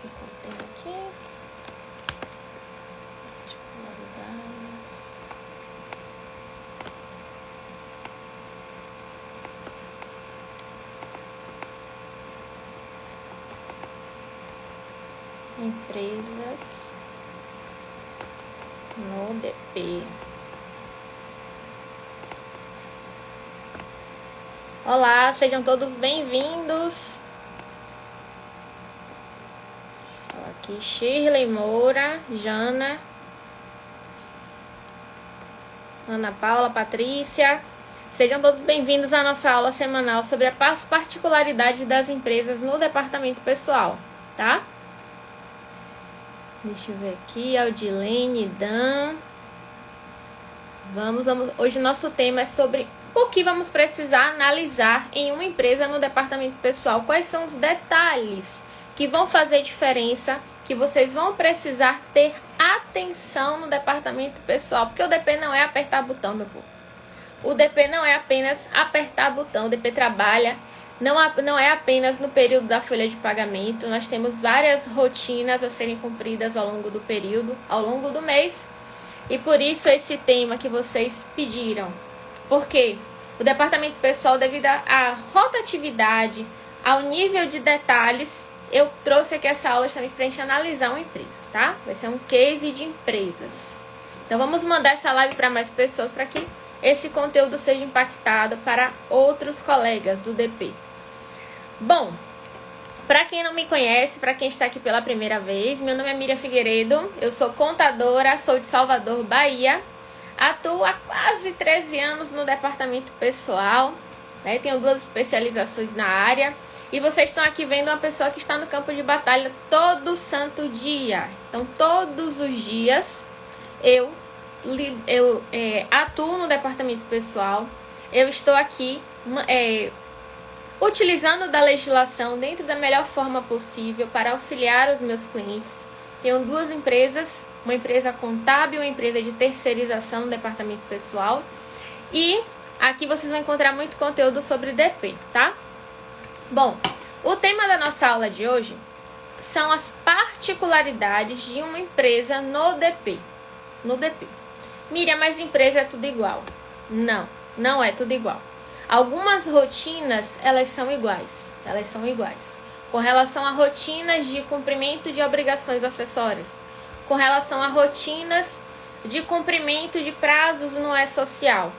Ficou o tema aqui. Empresas no DP. Olá, sejam todos bem-vindos. Aqui Shirley Moura, Jana, Ana Paula, Patrícia. Sejam todos bem-vindos à nossa aula semanal sobre as particularidades das empresas no departamento pessoal, tá? Deixa eu ver aqui, Aldilene, Dan. Vamos. Hoje o nosso tema é sobre o que vamos precisar analisar em uma empresa no departamento pessoal. Quais são os detalhes que vão fazer diferença, que vocês vão precisar ter atenção no departamento pessoal. Porque o DP não é apertar botão, meu povo. O DP não é apenas apertar botão. O DP trabalha, não é apenas no período da folha de pagamento. Nós temos várias rotinas a serem cumpridas ao longo do período, ao longo do mês. E por isso esse tema que vocês pediram. Porque o departamento pessoal, devido à rotatividade, ao nível de detalhes, eu trouxe aqui essa aula justamente para a gente analisar uma empresa, tá? Vai ser um case de empresas. Então vamos mandar essa live para mais pessoas para que esse conteúdo seja impactado para outros colegas do DP. Bom, para quem não me conhece, para quem está aqui pela primeira vez, meu nome é Miriam Figueiredo, eu sou contadora, sou de Salvador, Bahia, atuo há quase 13 anos no departamento pessoal, né? Tenho 2 especializações na área. E vocês estão aqui vendo uma pessoa que está no campo de batalha todo santo dia. Então, todos os dias, eu atuo no departamento pessoal. Eu estou aqui utilizando da legislação dentro da melhor forma possível para auxiliar os meus clientes. Tenho 2 empresas, uma empresa contábil e uma empresa de terceirização no departamento pessoal. E aqui vocês vão encontrar muito conteúdo sobre DP, tá? Bom, o tema da nossa aula de hoje são as particularidades de uma empresa no DP. No DP. Miriam, mas empresa é tudo igual. Não, não é tudo igual. Algumas rotinas, elas são iguais. Elas são iguais. Com relação a rotinas de cumprimento de obrigações acessórias. Com relação a rotinas de cumprimento de prazos no E-Social.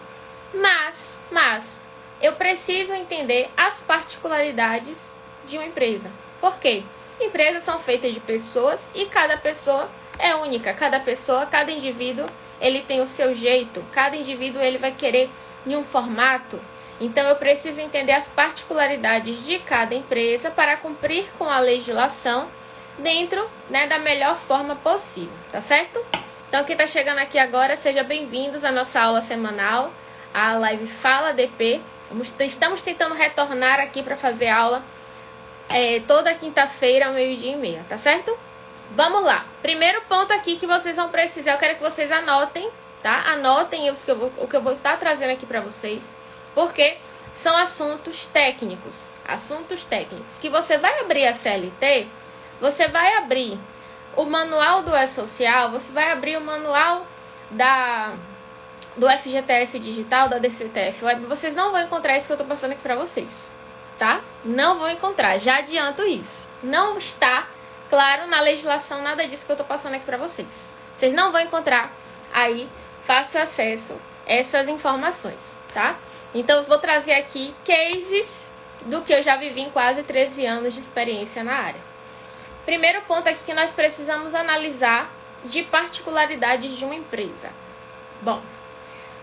Mas eu preciso entender as particularidades de uma empresa. Por quê? Empresas são feitas de pessoas e cada pessoa é única. Cada pessoa, cada indivíduo, ele tem o seu jeito. Cada indivíduo ele vai querer em um formato. Então eu preciso entender as particularidades de cada empresa para cumprir com a legislação dentro, né, da melhor forma possível. Tá certo? Então quem está chegando aqui agora, sejam bem-vindos à nossa aula semanal, a live Fala DP. Estamos tentando retornar aqui para fazer aula toda quinta-feira ao 12:30, tá certo? Vamos lá. Primeiro ponto aqui que vocês vão precisar, eu quero que vocês anotem, tá? Anotem o que eu vou estar trazendo aqui para vocês, porque são assuntos técnicos. Assuntos técnicos. Que você vai abrir a CLT, você vai abrir o manual do E-Social, você vai abrir o manual do FGTS Digital, da DCTF Web, vocês não vão encontrar isso que eu tô passando aqui pra vocês, tá? Não vão encontrar, já adianto isso. Não está claro na legislação nada disso que eu tô passando aqui pra vocês. Vocês não vão encontrar aí fácil acesso a essas informações, tá? Então eu vou trazer aqui cases do que eu já vivi em quase 13 anos de experiência na área. Primeiro ponto aqui que nós precisamos analisar de particularidades de uma empresa. Bom,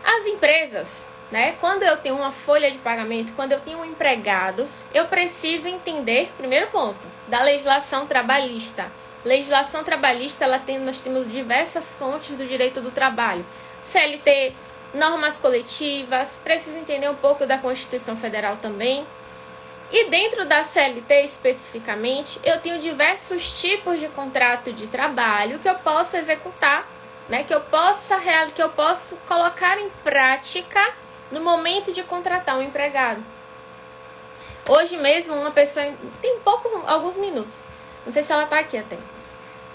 as empresas, né, quando eu tenho uma folha de pagamento, quando eu tenho empregados, eu preciso entender, primeiro ponto, da legislação trabalhista. Legislação trabalhista, nós temos diversas fontes do direito do trabalho. CLT, normas coletivas, preciso entender um pouco da Constituição Federal também. E dentro da CLT especificamente, eu tenho diversos tipos de contrato de trabalho que eu posso executar, né, que eu posso colocar em prática no momento de contratar um empregado. Hoje mesmo, uma pessoa, tem alguns minutos, não sei se ela tá aqui até,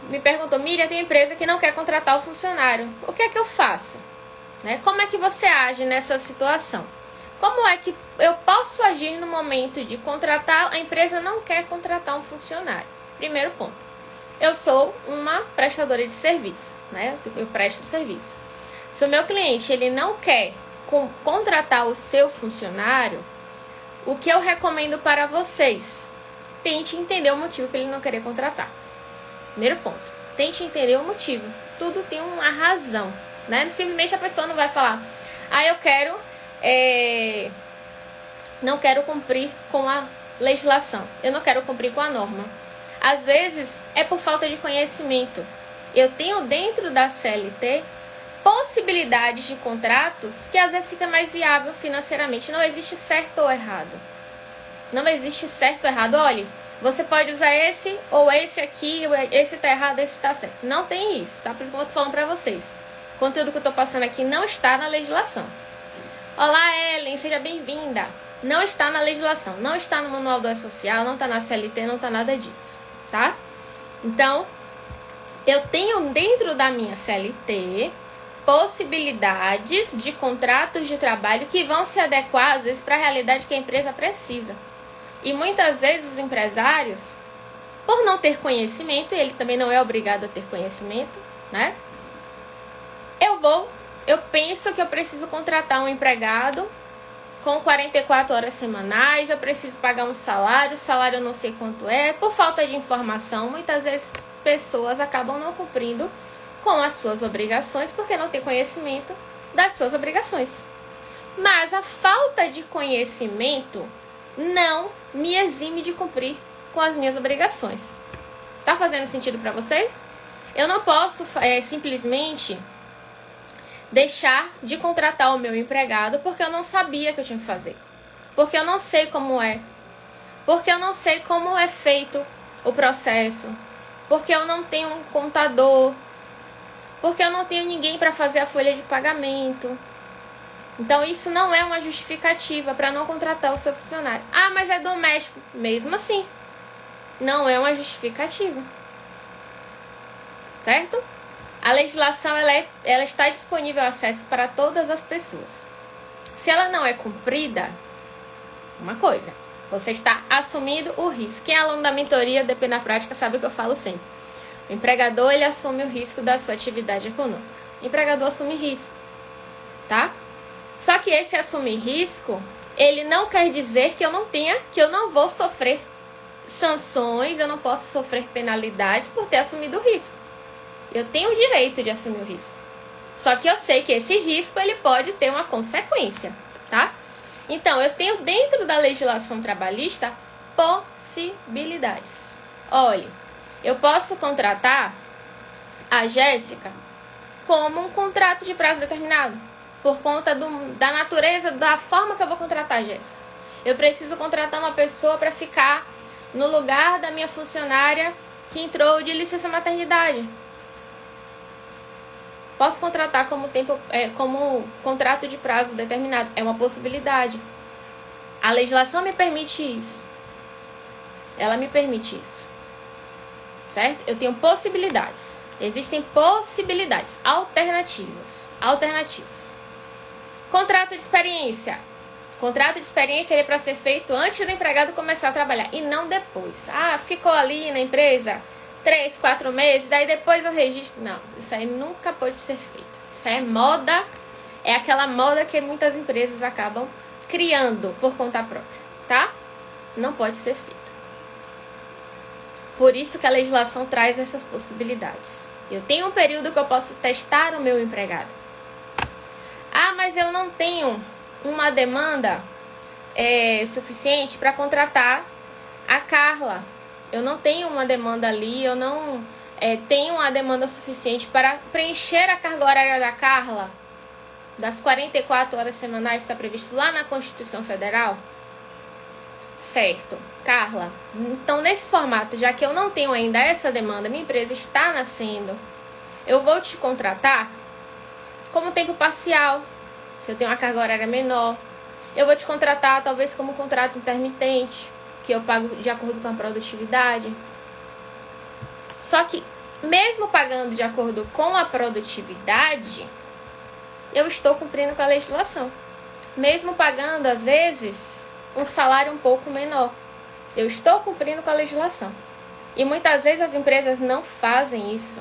me perguntou: Miriam, tem uma empresa que não quer contratar o funcionário, o que é que eu faço? Né? Como é que você age nessa situação? Como é que eu posso agir no momento de contratar, a empresa não quer contratar um funcionário? Primeiro ponto, eu sou uma prestadora de serviço, né? Eu presto serviço. Se o meu cliente ele não quer contratar o seu funcionário, o que eu recomendo para vocês? Tente entender o motivo para ele não querer contratar. Primeiro ponto, tente entender o motivo. Tudo tem uma razão, né? Simplesmente a pessoa não vai falar: eu quero, não quero cumprir com a legislação, eu não quero cumprir com a norma. Às vezes é por falta de conhecimento. Eu tenho dentro da CLT possibilidades de contratos que às vezes fica mais viável financeiramente. Não existe certo ou errado. Não existe certo ou errado. Olha, você pode usar esse ou esse aqui, esse tá errado, esse tá certo. Não tem isso, tá? Por isso que eu tô falando pra vocês. O conteúdo que eu tô passando aqui não está na legislação. Olá, Ellen, seja bem-vinda. Não está na legislação, não está no Manual do E-Social, não está na CLT, não está nada disso, tá? Então, eu tenho dentro da minha CLT possibilidades de contratos de trabalho que vão se adequar, às vezes, para a realidade que a empresa precisa. E muitas vezes os empresários, por não ter conhecimento, ele também não é obrigado a ter conhecimento, né? Eu penso que eu preciso contratar um empregado com 44 horas semanais, eu preciso pagar um salário, o salário eu não sei quanto é, por falta de informação, muitas vezes pessoas acabam não cumprindo com as suas obrigações, porque não tem conhecimento das suas obrigações. Mas a falta de conhecimento não me exime de cumprir com as minhas obrigações. Tá fazendo sentido para vocês? Eu não posso simplesmente deixar de contratar o meu empregado porque eu não sabia que eu tinha que fazer. Porque eu não sei como é. Porque eu não sei como é feito o processo. Porque eu não tenho um contador. Porque eu não tenho ninguém para fazer a folha de pagamento. Então isso não é uma justificativa para não contratar o seu funcionário. Mas é doméstico. Mesmo assim, não é uma justificativa. Certo? A legislação ela está disponível acesso para todas as pessoas. Se ela não é cumprida, uma coisa, você está assumindo o risco. Quem é aluno da mentoria DP na prática sabe o que eu falo sempre. O empregador ele assume o risco da sua atividade econômica. O empregador assume risco, tá? Só que esse assumir risco, ele não quer dizer que eu não vou sofrer sanções, eu não posso sofrer penalidades por ter assumido o risco. Eu tenho o direito de assumir o risco. Só que eu sei que esse risco ele pode ter uma consequência, tá? Então, eu tenho dentro da legislação trabalhista possibilidades. Olha, eu posso contratar a Jéssica como um contrato de prazo determinado, por conta da natureza, da forma que eu vou contratar a Jéssica. Eu preciso contratar uma pessoa para ficar no lugar da minha funcionária que entrou de licença maternidade. Posso contratar como contrato de prazo determinado. É uma possibilidade. A legislação me permite isso. Ela me permite isso. Certo? Eu tenho possibilidades. Existem possibilidades. Alternativas. Contrato de experiência. Contrato de experiência ele é para ser feito antes do empregado começar a trabalhar. E não depois. Ficou ali na empresa 3, 4 meses, aí depois eu registro. Não, isso aí nunca pode ser feito. Isso aí é moda, é aquela moda que muitas empresas acabam criando por conta própria, tá? Não pode ser feito. Por isso que a legislação traz essas possibilidades. Eu tenho um período que eu posso testar o meu empregado. Mas eu não tenho uma demanda suficiente para contratar a Carla. Eu não tenho uma demanda ali, eu não tenho uma demanda suficiente para preencher a carga horária da Carla, das 44 horas semanais que está previsto lá na Constituição Federal. Certo, Carla. Então, nesse formato, já que eu não tenho ainda essa demanda, minha empresa está nascendo, eu vou te contratar como tempo parcial, se eu tenho uma carga horária menor. Eu vou te contratar, talvez, como contrato intermitente, que eu pago de acordo com a produtividade. Só que, mesmo pagando de acordo com a produtividade, eu estou cumprindo com a legislação. Mesmo pagando, às vezes, um salário um pouco menor, eu estou cumprindo com a legislação. E muitas vezes as empresas não fazem isso.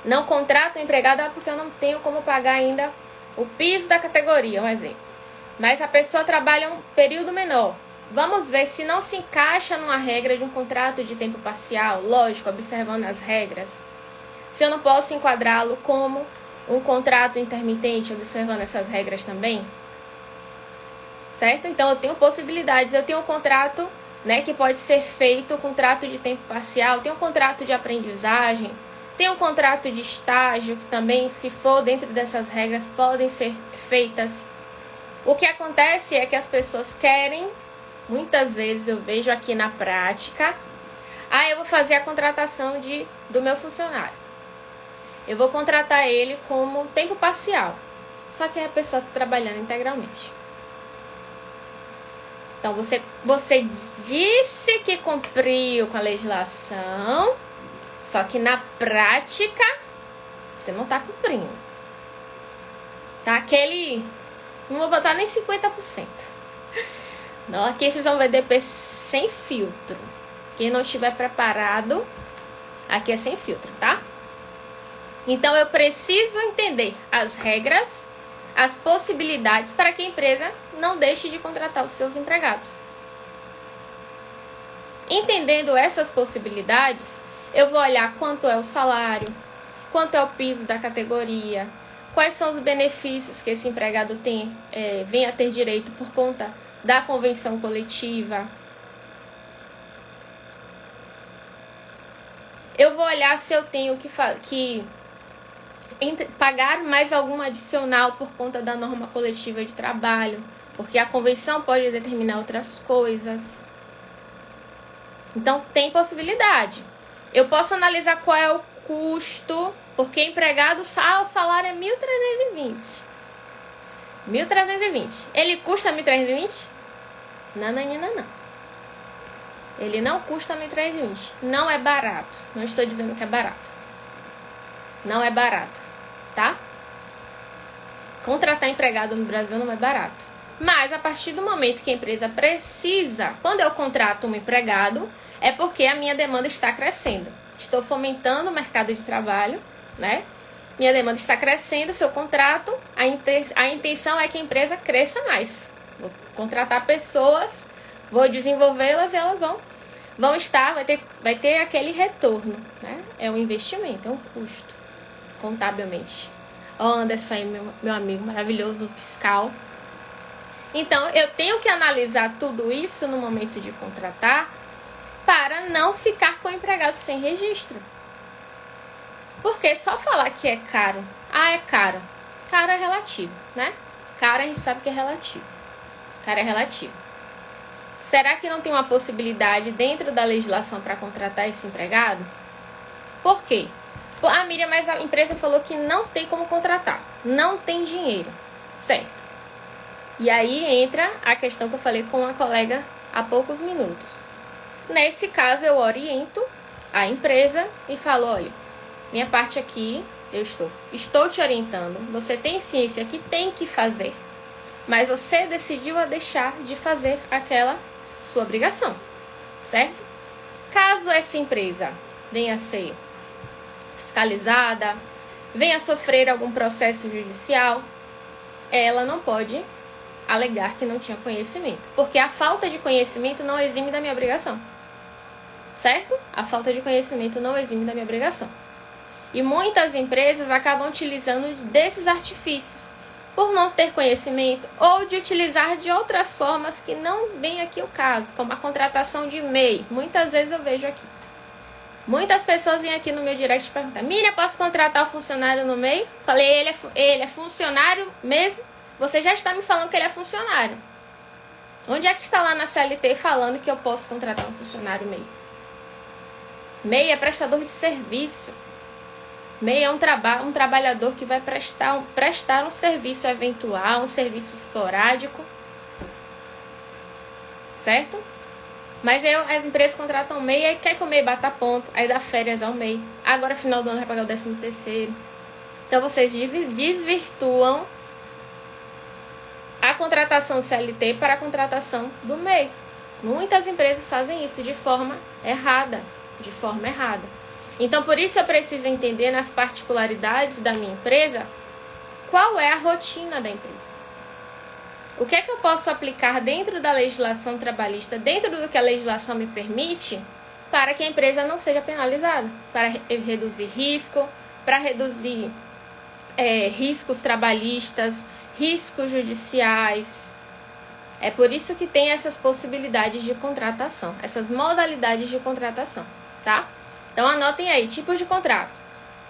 Não contratam empregado porque eu não tenho como pagar ainda o piso da categoria, um exemplo. Mas a pessoa trabalha um período menor. Vamos ver se não se encaixa numa regra de um contrato de tempo parcial, lógico, observando as regras. Se eu não posso enquadrá-lo como um contrato intermitente, observando essas regras também. Certo? Então eu tenho possibilidades, eu tenho um contrato, né, que pode ser feito, um contrato de tempo parcial, tem um contrato de aprendizagem, tem um contrato de estágio que também, se for dentro dessas regras, podem ser feitas. O que acontece é que as pessoas querem, muitas vezes eu vejo aqui na prática, eu vou fazer a contratação do meu funcionário. Eu vou contratar ele como tempo parcial. Só que a pessoa está trabalhando integralmente. Então, você disse que cumpriu com a legislação, só que na prática, você não está cumprindo. Tá aquele... Não vou botar nem 50%. Não, aqui vocês vão ver DP sem filtro. Quem não estiver preparado, aqui é sem filtro, tá? Então, eu preciso entender as regras, as possibilidades para que a empresa não deixe de contratar os seus empregados. Entendendo essas possibilidades, eu vou olhar quanto é o salário, quanto é o piso da categoria, quais são os benefícios que esse empregado vem a ter direito por conta da convenção coletiva. Eu vou olhar se eu tenho que pagar mais algum adicional por conta da norma coletiva de trabalho, porque a convenção pode determinar outras coisas. Então, tem possibilidade. Eu posso analisar qual é o custo, porque empregado, o salário é 1.320. 1.320. Ele custa 1.320? Não. Ele não custa 1.320. Não é barato. Não estou dizendo que é barato. Não é barato, tá? Contratar empregado no Brasil não é barato. Mas a partir do momento que a empresa precisa, quando eu contrato um empregado, é porque a minha demanda está crescendo. Estou fomentando o mercado de trabalho, né? Minha demanda está crescendo, seu contrato, a intenção é que a empresa cresça mais. Vou contratar pessoas, vou desenvolvê-las e elas vão estar, vai ter aquele retorno, né? É um investimento, é um custo, contabilmente. O Anderson aí, meu amigo maravilhoso no fiscal. Então, eu tenho que analisar tudo isso no momento de contratar para não ficar com o empregado sem registro. Porque só falar que é caro, é caro. Caro é relativo, né? Caro a gente sabe que é relativo. Caro é relativo. Será que não tem uma possibilidade dentro da legislação para contratar esse empregado? Por quê? Miriam, mas a empresa falou que não tem como contratar. Não tem dinheiro. Certo. E aí entra a questão que eu falei com uma colega há poucos minutos. Nesse caso, eu oriento a empresa e falo, olha, minha parte aqui, eu estou te orientando. Você tem ciência que tem que fazer, mas você decidiu a deixar de fazer aquela sua obrigação, certo? Caso essa empresa venha a ser fiscalizada, venha a sofrer algum processo judicial, ela não pode alegar que não tinha conhecimento, porque a falta de conhecimento não exime da minha obrigação, certo? A falta de conhecimento não exime da minha obrigação. E muitas empresas acabam utilizando desses artifícios por não ter conhecimento ou de utilizar de outras formas que não vem aqui o caso, como a contratação de MEI. Muitas vezes eu vejo aqui. Muitas pessoas vêm aqui no meu direct e perguntam: Miriam, posso contratar o funcionário no MEI? Falei, ele é funcionário mesmo? Você já está me falando que ele é funcionário. Onde é que está lá na CLT falando que eu posso contratar um funcionário MEI? MEI é prestador de serviço. MEI é um trabalhador que vai prestar um serviço eventual, um serviço esporádico. Certo? Mas aí as empresas contratam o MEI, aí quer que o MEI bata ponto, aí dá férias ao MEI. Agora, final do ano, vai pagar o 13º. Então, vocês desvirtuam a contratação CLT para a contratação do MEI. Muitas empresas fazem isso de forma errada. Então, por isso eu preciso entender nas particularidades da minha empresa qual é a rotina da empresa. O que é que eu posso aplicar dentro da legislação trabalhista, dentro do que a legislação me permite, para que a empresa não seja penalizada, para reduzir risco, para reduzir riscos trabalhistas, riscos judiciais. É por isso que tem essas possibilidades de contratação, essas modalidades de contratação, tá? Então anotem aí, tipos de contrato: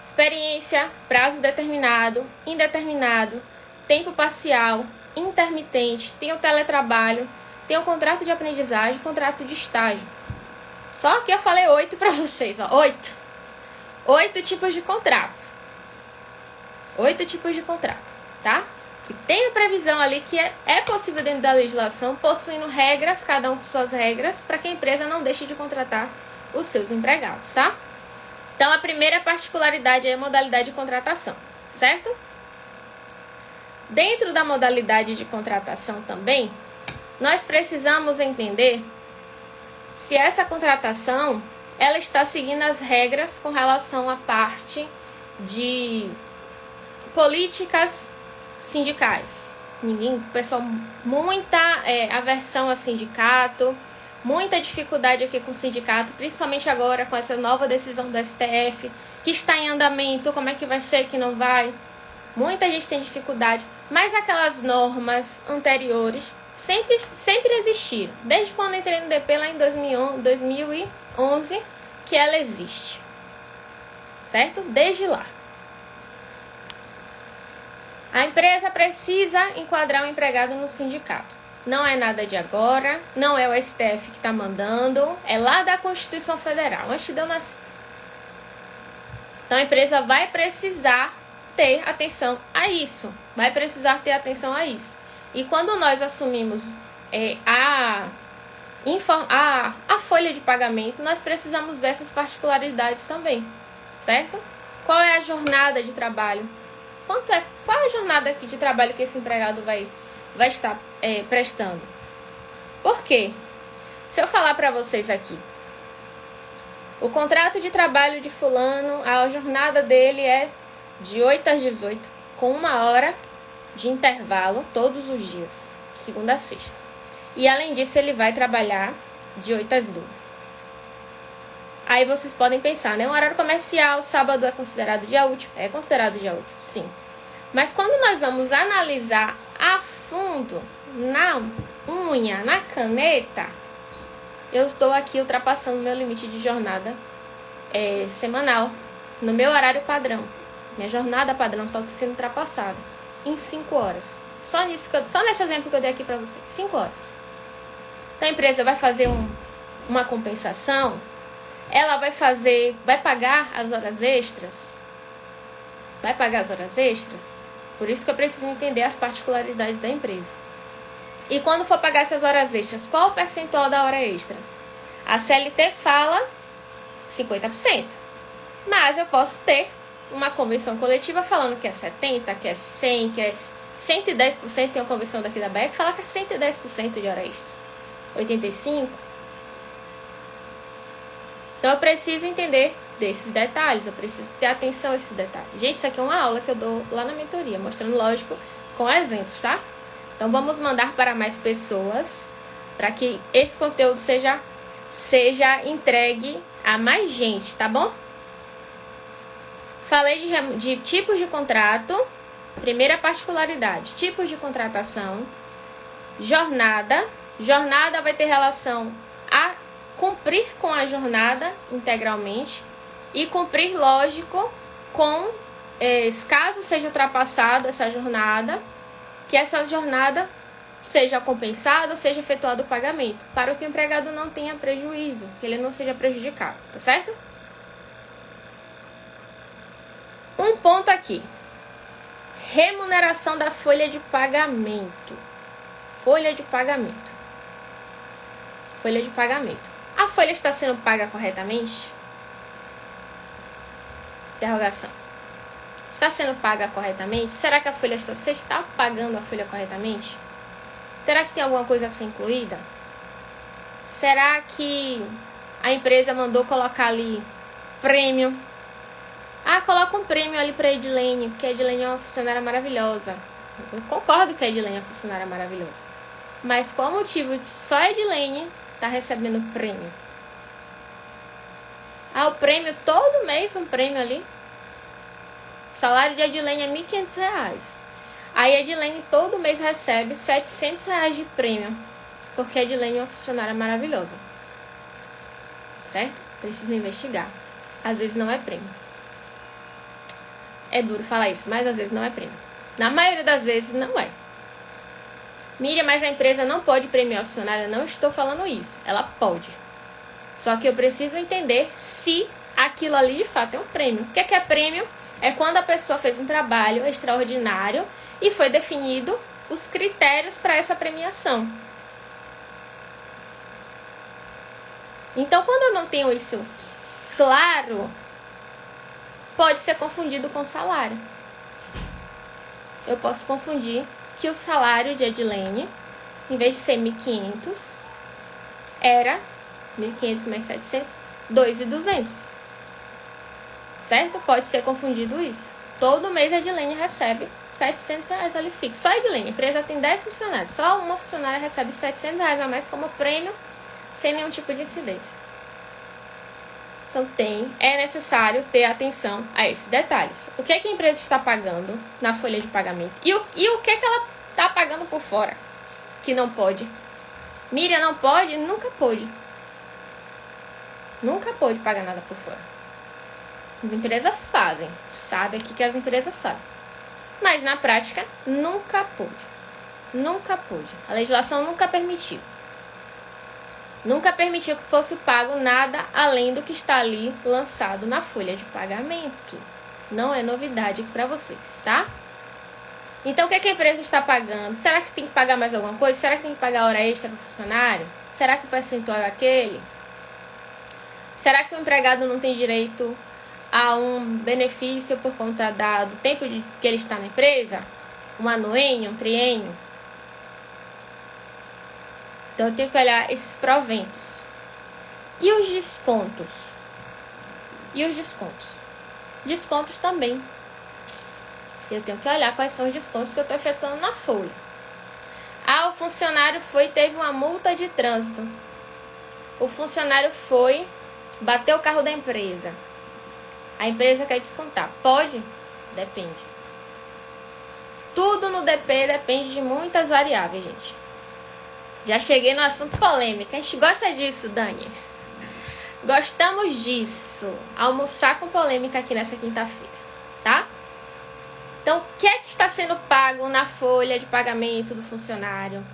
experiência, prazo determinado, indeterminado, tempo parcial, intermitente, tem o teletrabalho, tem o contrato de aprendizagem, contrato de estágio. Só que eu falei 8 para vocês, ó, 8 tipos de contrato. 8 tipos de contrato, tá? Que tem a previsão ali que é possível dentro da legislação, possuindo regras, cada um com suas regras, para que a empresa não deixe de contratar os seus empregados, tá? Então, a primeira particularidade é a modalidade de contratação, certo? Dentro da modalidade de contratação também, nós precisamos entender se essa contratação ela está seguindo as regras com relação à parte de políticas sindicais. Pessoal, muita aversão a sindicato, muita dificuldade aqui com o sindicato, principalmente agora com essa nova decisão do STF, que está em andamento, como é que vai ser, que não vai. Muita gente tem dificuldade, mas aquelas normas anteriores sempre existiram. Desde quando eu entrei no DP lá em 2011, que ela existe. Certo? Desde lá. A empresa precisa enquadrar o empregado no sindicato. Não é nada de agora, não é o STF que está mandando, é lá da Constituição Federal, antes de eu nascer. Então a empresa vai precisar ter atenção a isso. E quando nós assumimos a folha de pagamento, nós precisamos ver essas particularidades também, certo? Qual é a jornada de trabalho? Qual é a jornada de trabalho que esse empregado vai estar prestando? Por quê? Se eu falar para vocês aqui, o contrato de trabalho de fulano, a jornada dele é de 8 às 18, com 1 hora de intervalo todos os dias, segunda a sexta. E além disso, ele vai trabalhar de 8 às 12. Aí vocês podem pensar, né? Um horário comercial, sábado é considerado dia útil? É considerado dia útil, sim. Mas quando nós vamos analisar a fundo, na unha, na caneta, eu estou aqui ultrapassando meu limite de jornada semanal, no meu horário padrão. Minha jornada padrão está sendo ultrapassada em 5 horas. Só nesse exemplo que eu dei aqui para vocês, 5 horas. Então a empresa vai fazer uma compensação, ela vai pagar as horas extras? Vai pagar as horas extras? Por isso que eu preciso entender as particularidades da empresa. E quando for pagar essas horas extras, qual o percentual da hora extra? A CLT fala 50%. Mas eu posso ter uma convenção coletiva falando que é 70%, que é 100%, que é 110%. Tem uma convenção daqui da BEC que fala que é 110% de hora extra. 85%. Então eu preciso entender desses detalhes, eu preciso ter atenção a esses detalhes. Gente, isso aqui é uma aula que eu dou lá na mentoria, mostrando, lógico, com exemplos, tá? Então vamos mandar para mais pessoas, para que esse conteúdo seja entregue a mais gente, tá bom? Falei de tipos de contrato, primeira particularidade, tipos de contratação, jornada vai ter relação a cumprir com a jornada integralmente e cumprir, lógico, com, caso seja ultrapassado essa jornada, que essa jornada seja compensada ou seja efetuado o pagamento, para que o empregado não tenha prejuízo, que ele não seja prejudicado, tá certo? Um ponto aqui, remuneração da folha de pagamento. Folha de pagamento. Folha de pagamento. A folha está sendo paga corretamente? Interrogação. Está sendo paga corretamente? Será que você está pagando a folha corretamente? Será que tem alguma coisa a ser incluída? Será que a empresa mandou colocar ali prêmio? Coloca um prêmio ali para a Edilene, porque a Edilene é uma funcionária maravilhosa. Eu concordo que a Edilene é uma funcionária maravilhosa. Mas qual o motivo de só a Edilene está recebendo prêmio? O prêmio, todo mês um prêmio ali. O salário de Edilene é R$ 1.500. Aí a Edilene todo mês recebe R$ 700 de prêmio. Porque a Edilene é uma funcionária maravilhosa. Certo? Precisa investigar. Às vezes não é prêmio. É duro falar isso, mas às vezes não é prêmio. Na maioria das vezes não é. Miriam, mas a empresa não pode premiar o funcionário. Eu não estou falando isso. Ela pode. Só que eu preciso entender se aquilo ali de fato é um prêmio. O que é prêmio? É quando a pessoa fez um trabalho extraordinário e foi definido os critérios para essa premiação. Então, quando eu não tenho isso claro, pode ser confundido com salário. Eu posso confundir que o salário de Edilene, em vez de ser 1.500, era 1.500 mais 700, 2.200. Certo? Pode ser confundido isso. Todo mês a Edilene recebe R$700 ali fixo. Só a Edilene, a empresa tem 10 funcionários. Só uma funcionária recebe R$700 a mais como prêmio, sem nenhum tipo de incidência. Então é necessário ter atenção a esses detalhes. O que é que a empresa está pagando na folha de pagamento? E o que é que ela está pagando por fora? Que não pode. Miriam, não pode? Nunca pôde. Nunca pôde pagar nada por fora. As empresas fazem. Sabe aqui que as empresas fazem. Mas na prática, nunca pôde. Nunca pôde. A legislação nunca permitiu. Nunca permitiu que fosse pago nada além do que está ali lançado na folha de pagamento. Não é novidade aqui para vocês, tá? Então, o que é que a empresa está pagando? Será que tem que pagar mais alguma coisa? Será que tem que pagar hora extra para o funcionário? Será que o percentual é aquele? Será que o empregado não tem direito a um benefício por conta do tempo que ele está na empresa? Um anuênio, um triênio? Então, eu tenho que olhar esses proventos. E os descontos? Descontos também. Eu tenho que olhar quais são os descontos que eu estou efetuando na folha. O funcionário teve uma multa de trânsito. O funcionário bateu o carro da empresa. A empresa quer descontar. Pode? Depende. Tudo no DP depende de muitas variáveis, gente. Já cheguei no assunto polêmico. A gente gosta disso, Dani. Gostamos disso. Almoçar com polêmica aqui nessa quinta-feira, tá? Então, o que é que está sendo pago na folha de pagamento do funcionário?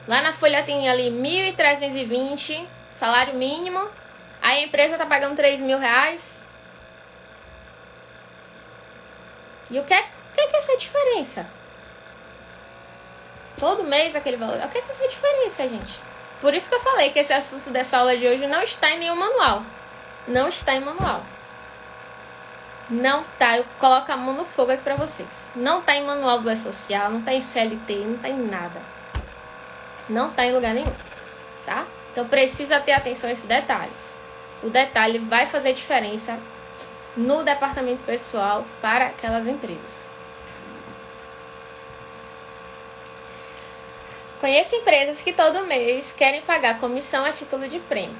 Lá na folha tem ali 1.320, salário mínimo. Aí a empresa está pagando R$3.000. E o que é essa diferença? Todo mês aquele valor. O que é essa diferença, gente? Por isso que eu falei que esse assunto dessa aula de hoje não está em nenhum manual. Não está em manual. Não tá. Eu coloco a mão no fogo aqui pra vocês. Não tá em manual do E-Social, não tá em CLT, não tá em nada. Não tá em lugar nenhum. Tá? Então precisa ter atenção a esses detalhes. O detalhe vai fazer diferença no departamento pessoal para aquelas empresas. Conheço empresas que todo mês querem pagar comissão a título de prêmio.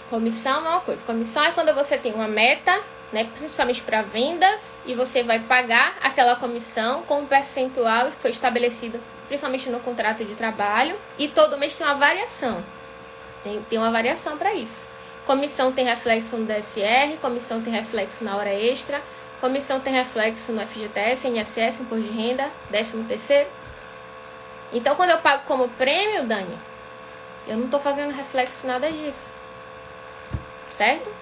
Comissão é uma coisa. Comissão é quando você tem uma meta, né, principalmente para vendas, e você vai pagar aquela comissão com um percentual que foi estabelecido principalmente no contrato de trabalho, e todo mês tem uma variação. Tem uma variação para isso. Comissão tem reflexo no DSR, comissão tem reflexo na hora extra, comissão tem reflexo no FGTS, INSS, Imposto de Renda, 13º. Então, quando eu pago como prêmio, Dani, eu não estou fazendo reflexo nada disso. Certo?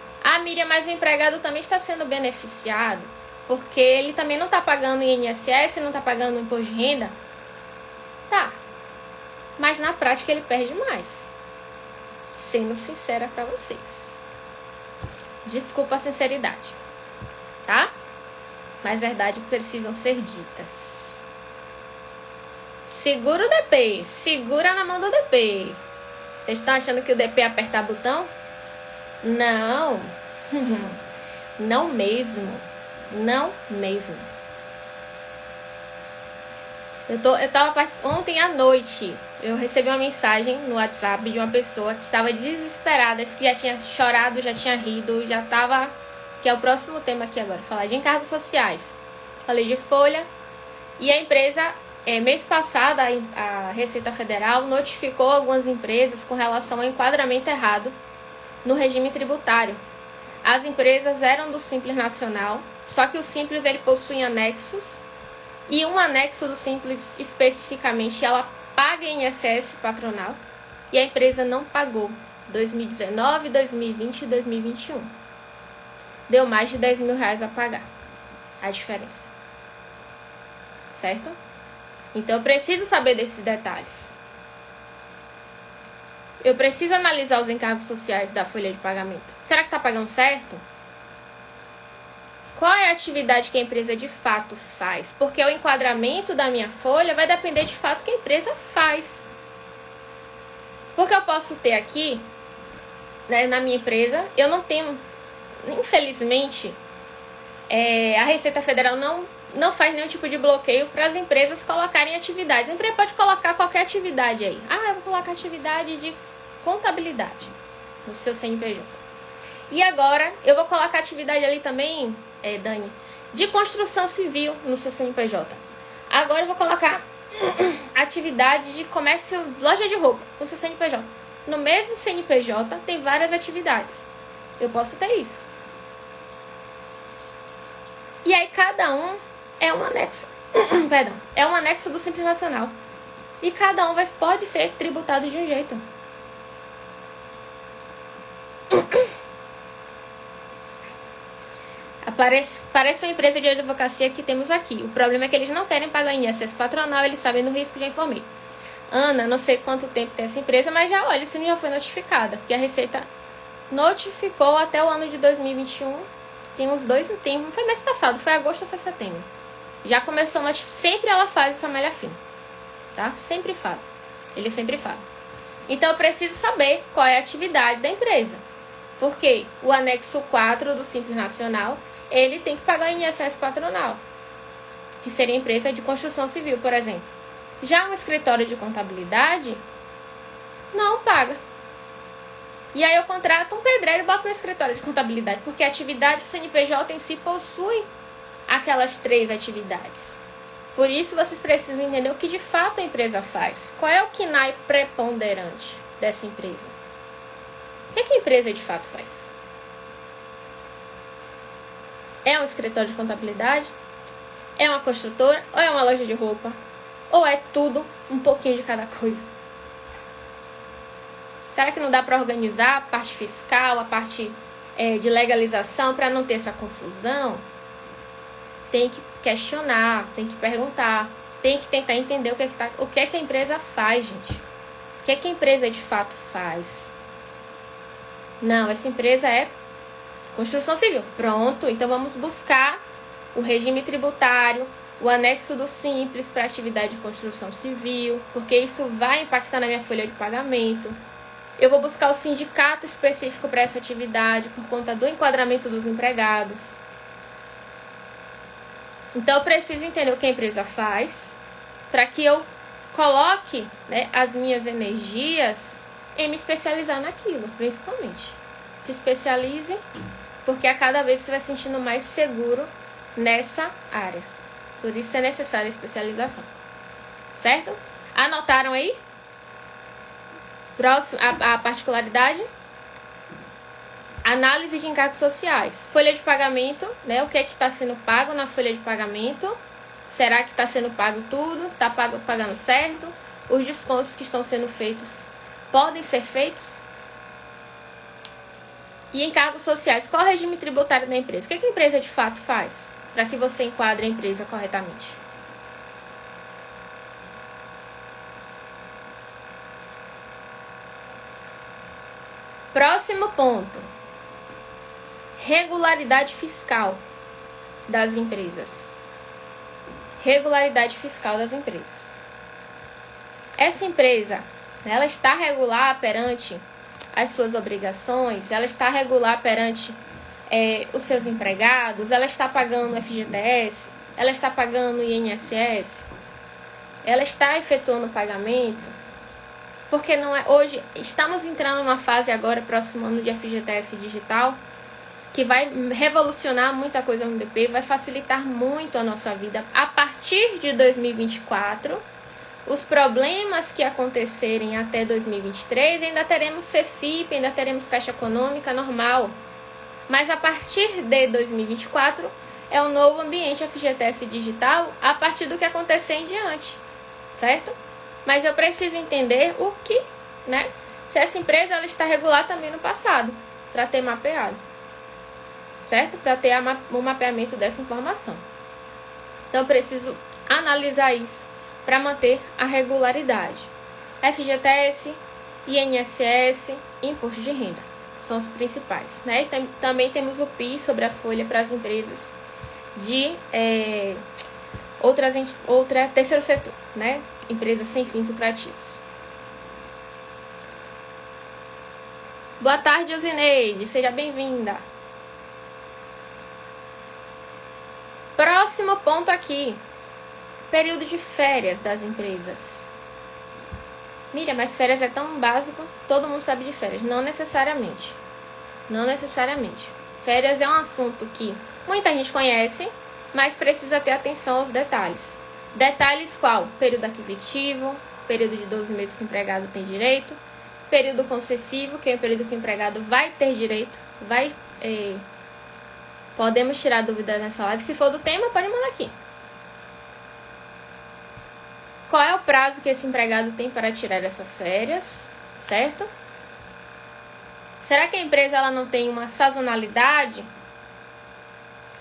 Miriam, mas o empregado também está sendo beneficiado, porque ele também não está pagando INSS, não está pagando Imposto de Renda. Tá. Mas na prática ele perde mais. sendo sincera para vocês. Desculpa a sinceridade, tá? Mas verdades precisam ser ditas. Segura o DP, segura na mão do DP. Vocês estão achando que o DP é apertar botão? Não. Não mesmo. Não mesmo. Ontem à noite, eu recebi uma mensagem no WhatsApp de uma pessoa que estava desesperada, que já tinha chorado, já tinha rido, já estava... Que é o próximo tema aqui agora, falar de encargos sociais. Falei de folha. E a empresa, mês passado, a Receita Federal notificou algumas empresas com relação ao enquadramento errado no regime tributário. As empresas eram do Simples Nacional, só que o Simples ele possui anexos, e um anexo do Simples especificamente ela paga INSS patronal, e a empresa não pagou 2019, 2020 e 2021. Deu mais de 10 mil reais a pagar a diferença, certo? Então eu preciso saber desses detalhes. Eu preciso analisar os encargos sociais da folha de pagamento. Será que está pagando certo? Qual é a atividade que a empresa de fato faz? Porque o enquadramento da minha folha vai depender de fato do que a empresa faz. Porque eu posso ter aqui, né, na minha empresa, eu não tenho, infelizmente, a Receita Federal não faz nenhum tipo de bloqueio para as empresas colocarem atividades. A empresa pode colocar qualquer atividade aí. Eu vou colocar atividade de contabilidade no seu CNPJ. E agora, eu vou colocar atividade ali também, Dani, de construção civil no seu CNPJ. Agora eu vou colocar atividade de comércio, loja de roupa no seu CNPJ. No mesmo CNPJ tem várias atividades. Eu posso ter isso. E aí cada um é um anexo. Perdão, é um anexo do Simples Nacional. E cada um pode ser tributado de um jeito. Parece uma empresa de advocacia que temos aqui. O problema é que eles não querem pagar INSS patronal, eles sabem do risco, já informei. Ana, não sei quanto tempo tem essa empresa, mas já olha, isso já foi notificada. Porque a Receita notificou até o ano de 2021. Tem uns não foi mês passado, foi agosto ou foi setembro. Já começou a notificar. Sempre ela faz essa malha fina, tá? Sempre faz. Eles sempre fazem. Então eu preciso saber qual é a atividade da empresa. Porque o anexo 4 do Simples Nacional, ele tem que pagar INSS patronal, que seria empresa de construção civil, por exemplo. Já um escritório de contabilidade, não paga. E aí eu contrato um pedreiro e boto no escritório de contabilidade, porque a atividade do CNPJ em si possui aquelas 3 atividades. Por isso vocês precisam entender o que de fato a empresa faz. Qual é o KNAI preponderante dessa empresa? O que a empresa de fato faz? É um escritório de contabilidade? É uma construtora? Ou é uma loja de roupa? Ou é tudo, um pouquinho de cada coisa? Será que não dá para organizar a parte fiscal, a parte de legalização, para não ter essa confusão? Tem que questionar, tem que perguntar, tem que tentar entender o que é que a empresa faz, gente. O que é que a empresa de fato faz? Não, essa empresa é construção civil. Pronto, então vamos buscar o regime tributário, o anexo do Simples para atividade de construção civil, porque isso vai impactar na minha folha de pagamento. Eu vou buscar o sindicato específico para essa atividade por conta do enquadramento dos empregados. Então eu preciso entender o que a empresa faz para que eu coloque, né, as minhas energias em me especializar naquilo, principalmente. Se especialize, porque a cada vez você vai se sentindo mais seguro nessa área. Por isso é necessária a especialização. Certo? Anotaram aí? Próximo, a particularidade. Análise de encargos sociais. Folha de pagamento, né? O que é que está sendo pago na folha de pagamento? Será que está sendo pago tudo? Está pagando certo? Os descontos que estão sendo feitos podem ser feitos? E encargos sociais. Qual é o regime tributário da empresa? O que a empresa de fato faz para que você enquadre a empresa corretamente? Próximo ponto: regularidade fiscal das empresas. Regularidade fiscal das empresas. Essa empresa, ela está regular perante as suas obrigações, ela está regular perante os seus empregados, ela está pagando FGTS, ela está pagando INSS, ela está efetuando o pagamento. Porque não é hoje, estamos entrando numa fase agora, próximo ano, de FGTS digital, que vai revolucionar muita coisa no DP, vai facilitar muito a nossa vida. A partir de 2024, os problemas que acontecerem até 2023, ainda teremos CEFIP, ainda teremos Caixa Econômica normal. Mas a partir de 2024, é o novo ambiente FGTS digital, a partir do que acontecer em diante, certo? Mas eu preciso entender o que, né? Se essa empresa ela está regular também no passado, para ter mapeado, certo? Para ter o mapeamento dessa informação. Então eu preciso analisar isso para manter a regularidade. FGTS, INSS, Imposto de Renda são os principais, né? E também temos o PIS sobre a folha para as empresas de outra terceiro setor, né? Empresas sem fins lucrativos. Boa tarde, Osineide. Seja bem-vinda. Próximo ponto aqui. Período de férias das empresas. Miriam, mas férias é tão básico. Todo mundo sabe de férias. Não necessariamente. Não necessariamente. Férias é um assunto que muita gente conhece, mas precisa ter atenção aos detalhes. Detalhes qual? Período aquisitivo, período de 12 meses que o empregado tem direito, período concessivo, que é o período que o empregado vai ter direito, podemos tirar dúvida nessa live. Se for do tema, pode mandar aqui. Qual é o prazo que esse empregado tem para tirar essas férias, certo? Será que a empresa ela não tem uma sazonalidade?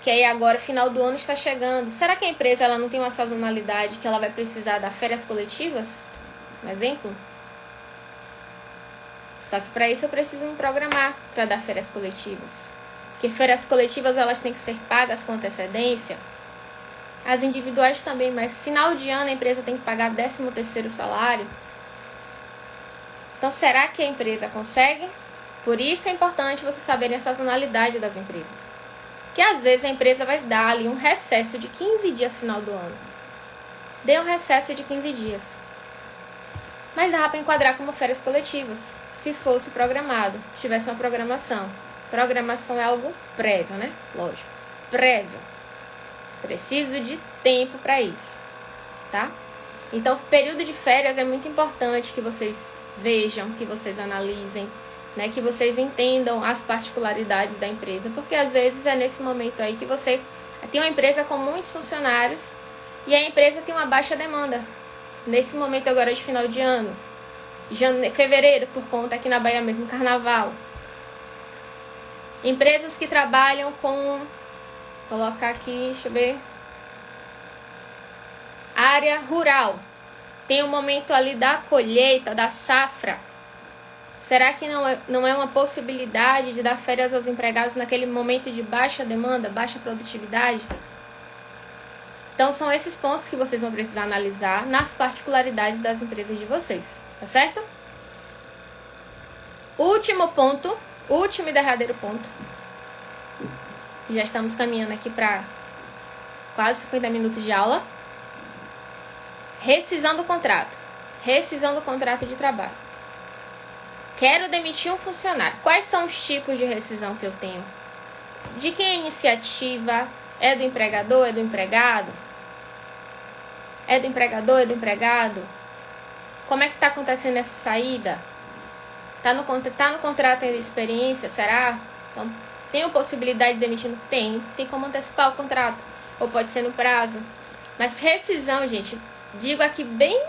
Que aí agora, final do ano está chegando. Será que a empresa ela não tem uma sazonalidade que ela vai precisar dar férias coletivas? Um exemplo? Só que para isso eu preciso me programar para dar férias coletivas. Porque férias coletivas elas têm que ser pagas com antecedência. As individuais também, mas final de ano a empresa tem que pagar 13º salário. Então será que a empresa consegue? Por isso é importante você saberem a sazonalidade das empresas. Que às vezes a empresa vai dar ali um recesso de 15 dias no final do ano. Dê um recesso de 15 dias. Mas dá para enquadrar como férias coletivas, se fosse programado, se tivesse uma programação. Programação é algo prévio, né? Lógico. Prévio. Preciso de tempo para isso, tá? Então, o período de férias é muito importante que vocês vejam, que vocês analisem, né, que vocês entendam as particularidades da empresa, porque às vezes é nesse momento aí que você tem uma empresa com muitos funcionários e a empresa tem uma baixa demanda. Nesse momento agora de final de ano, fevereiro, por conta aqui na Bahia mesmo, carnaval. Empresas que trabalham com, colocar aqui, deixa eu ver, área rural. Tem um momento ali da colheita, da safra. Será que não é uma possibilidade de dar férias aos empregados naquele momento de baixa demanda, baixa produtividade? Então, são esses pontos que vocês vão precisar analisar nas particularidades das empresas de vocês, tá certo? Último ponto, último e derradeiro ponto. Já estamos caminhando aqui para quase 50 minutos de aula. Rescisão do contrato. Rescisão do contrato de trabalho. Quero demitir um funcionário. Quais são os tipos de rescisão que eu tenho? De quem é a iniciativa? É do empregador? É do empregado? É do empregador? É do empregado? Como é que está acontecendo essa saída? Tá no contrato de experiência? Será? Então, tem possibilidade de demitir? Tem. Tem como antecipar o contrato. Ou pode ser no prazo. Mas rescisão, gente, digo aqui bem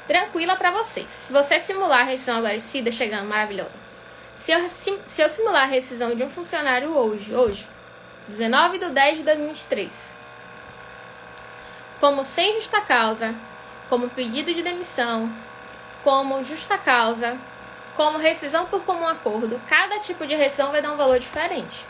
tranquila para vocês. Se você simular a rescisão agora, Cida chegando, maravilhosa. Se eu simular a rescisão de um funcionário hoje, 19/10/2023, como sem justa causa, como pedido de demissão, como justa causa, como rescisão por comum acordo, cada tipo de rescisão vai dar um valor diferente.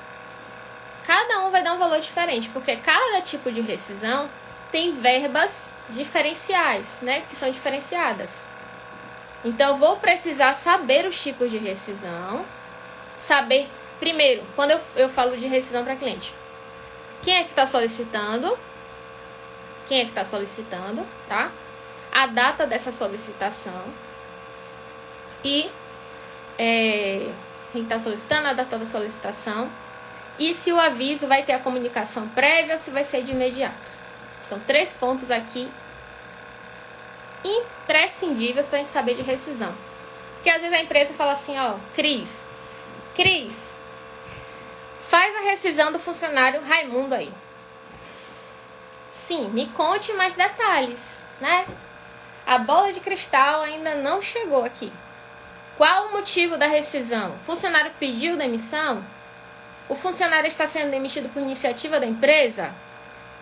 Cada um vai dar um valor diferente, porque cada tipo de rescisão tem verbas diferenciais, né, que são diferenciadas. Então, eu vou precisar saber os tipos de rescisão, saber, primeiro, quando eu falo de rescisão para cliente, quem é que está solicitando, tá? A data dessa solicitação e quem está solicitando, a data da solicitação e se o aviso vai ter a comunicação prévia ou se vai ser de imediato. São 3 pontos aqui imprescindíveis para a gente saber de rescisão. Porque às vezes a empresa fala assim, ó, Cris, faz a rescisão do funcionário Raimundo aí. Sim, me conte mais detalhes, né? A bola de cristal ainda não chegou aqui. Qual o motivo da rescisão? O funcionário pediu demissão? O funcionário está sendo demitido por iniciativa da empresa?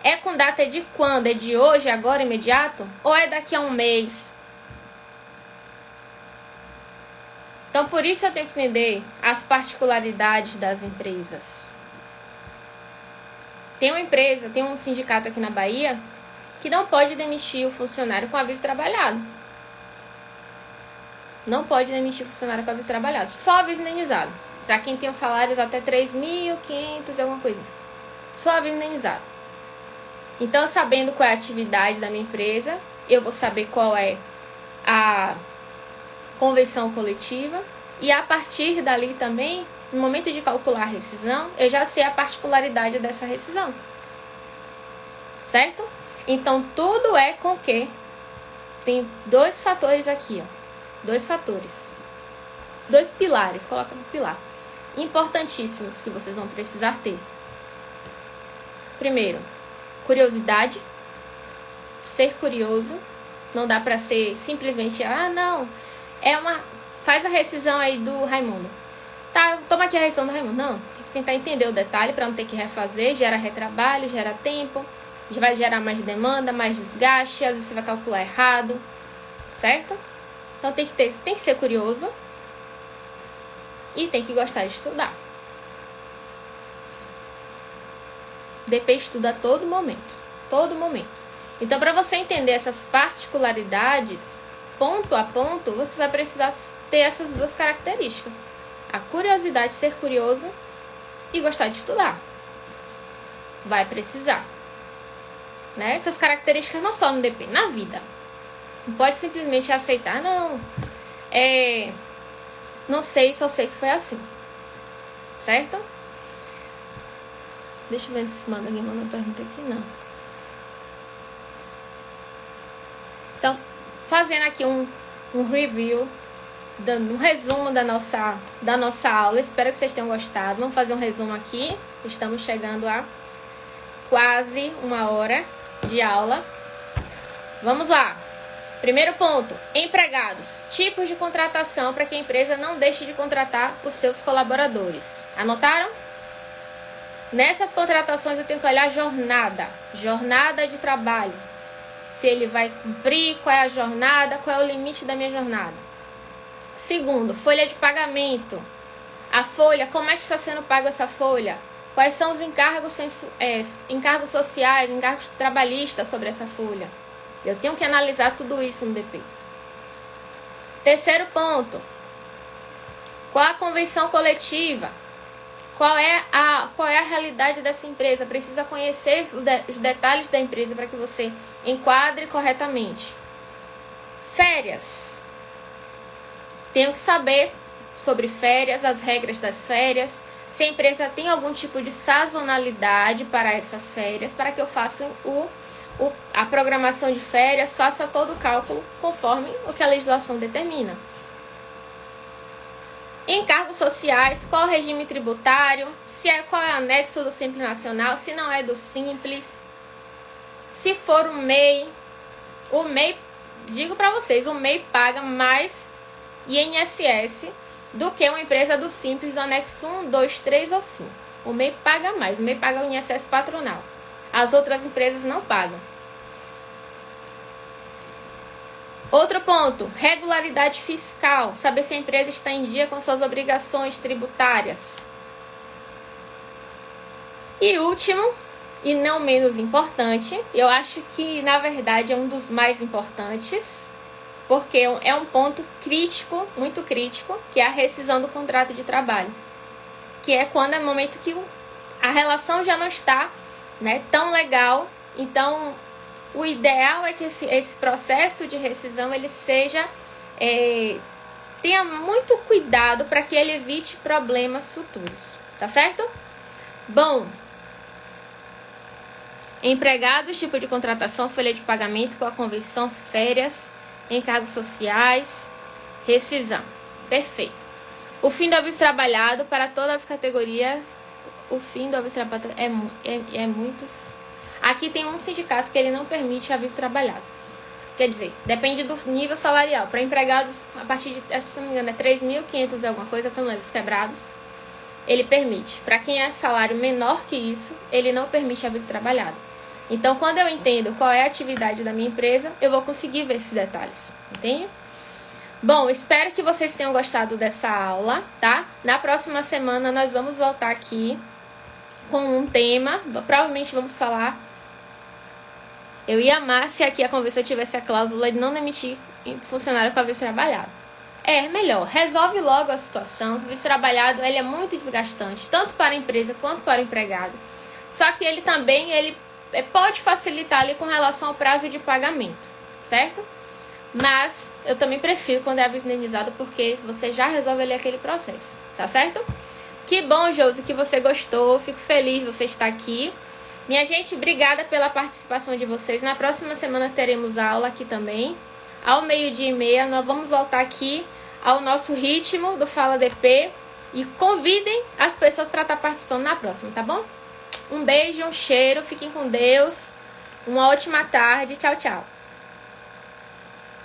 É com data de quando? É de hoje, agora, imediato? Ou é daqui a um mês? Então, por isso eu tenho que entender as particularidades das empresas. Tem uma empresa, tem um sindicato aqui na Bahia que não pode demitir o funcionário com aviso trabalhado. Não pode demitir o funcionário com aviso trabalhado. Só aviso indenizado. Para quem tem os salários até 3.500 e alguma coisa. Só aviso indenizado. Então, sabendo qual é a atividade da minha empresa, eu vou saber qual é a convenção coletiva. E a partir dali também, no momento de calcular a rescisão, eu já sei a particularidade dessa rescisão. Certo? Então, tudo é com que tem 2 fatores aqui, ó. 2 fatores. 2 pilares, coloca no pilar. Importantíssimos que vocês vão precisar ter. Primeiro, curiosidade. Ser curioso. Não dá pra ser simplesmente, não, faz a rescisão aí do Raimundo. Tá, toma aqui a rescisão do Raimundo. Não, tem que tentar entender o detalhe pra não ter que refazer. Gera retrabalho, gera tempo. Vai gerar mais demanda, mais desgaste. Às vezes você vai calcular errado. Certo? Então tem que ser curioso. E tem que gostar de estudar. DP estuda a todo momento. Todo momento. Então, para você entender essas particularidades, ponto a ponto, você vai precisar ter essas 2 características. A curiosidade, ser curioso e gostar de estudar. Vai precisar. Né? Essas características não só no DP, na vida. Não pode simplesmente aceitar, não. Não sei, só sei que foi assim. Certo? Deixa eu ver se alguém mandou uma pergunta aqui, não. Então, fazendo aqui um review, dando um resumo da nossa aula. Espero que vocês tenham gostado. Vamos fazer um resumo aqui. Estamos chegando a quase 1 hora de aula. Vamos lá. Primeiro ponto, empregados. Tipos de contratação para que a empresa não deixe de contratar os seus colaboradores. Anotaram? Nessas contratações eu tenho que olhar a jornada de trabalho. Se ele vai cumprir, qual é a jornada, qual é o limite da minha jornada. Segundo, folha de pagamento. A folha, como é que está sendo paga essa folha? Quais são os encargos sociais, encargos trabalhistas sobre essa folha? Eu tenho que analisar tudo isso no DP. Terceiro ponto. Qual a convenção coletiva? Qual é a realidade dessa empresa? Precisa conhecer os detalhes da empresa para que você enquadre corretamente. Férias. Tenho que saber sobre férias, as regras das férias. Se a empresa tem algum tipo de sazonalidade para essas férias, para que eu faça a programação de férias, faça todo o cálculo conforme o que a legislação determina. Encargos sociais, qual o regime tributário, qual é o anexo do Simples Nacional, se não é do Simples. Se for o MEI, digo para vocês, o MEI paga mais INSS do que uma empresa do Simples do anexo 1, 2, 3 ou 5. O MEI paga mais, o MEI paga o INSS patronal. As outras empresas não pagam. Outro ponto, regularidade fiscal. Saber se a empresa está em dia com suas obrigações tributárias. E último, e não menos importante, eu acho que na verdade é um dos mais importantes, porque é um ponto crítico, muito crítico, que é a rescisão do contrato de trabalho. Que é quando é o momento que a relação já não está, né, tão legal. Então, o ideal é que esse processo de rescisão ele seja, tenha muito cuidado para que ele evite problemas futuros, tá certo? Bom, empregados, tipo de contratação, folha de pagamento com a convenção, férias, encargos sociais, rescisão. Perfeito. O fim do aviso trabalhado para todas as categorias. O fim do aviso trabalhado é muitos. Aqui tem um sindicato que ele não permite aviso trabalhado. Quer dizer, depende do nível salarial. Para empregados, a partir de, se não me engano, é 3.500 e alguma coisa, para não os quebrados, ele permite. Para quem é salário menor que isso, ele não permite aviso trabalhado. Então, quando eu entendo qual é a atividade da minha empresa, eu vou conseguir ver esses detalhes, entende? Bom, espero que vocês tenham gostado dessa aula, tá? Na próxima semana nós vamos voltar aqui com um tema, provavelmente vamos falar... Eu ia amar se aqui a convenção tivesse a cláusula de não demitir funcionário com aviso trabalhado. É melhor, resolve logo a situação. O aviso trabalhado ele é muito desgastante, tanto para a empresa quanto para o empregado. Só que ele também pode facilitar ali com relação ao prazo de pagamento, certo? Mas eu também prefiro quando é aviso indenizado, porque você já resolve ali aquele processo, tá certo? Que bom, Josi, que você gostou. Fico feliz de você estar aqui. Minha gente, obrigada pela participação de vocês. Na próxima semana teremos aula aqui também. Ao 12:30, nós vamos voltar aqui ao nosso ritmo do Fala DP. E convidem as pessoas para estar participando na próxima, tá bom? Um beijo, um cheiro, fiquem com Deus. Uma ótima tarde. Tchau, tchau.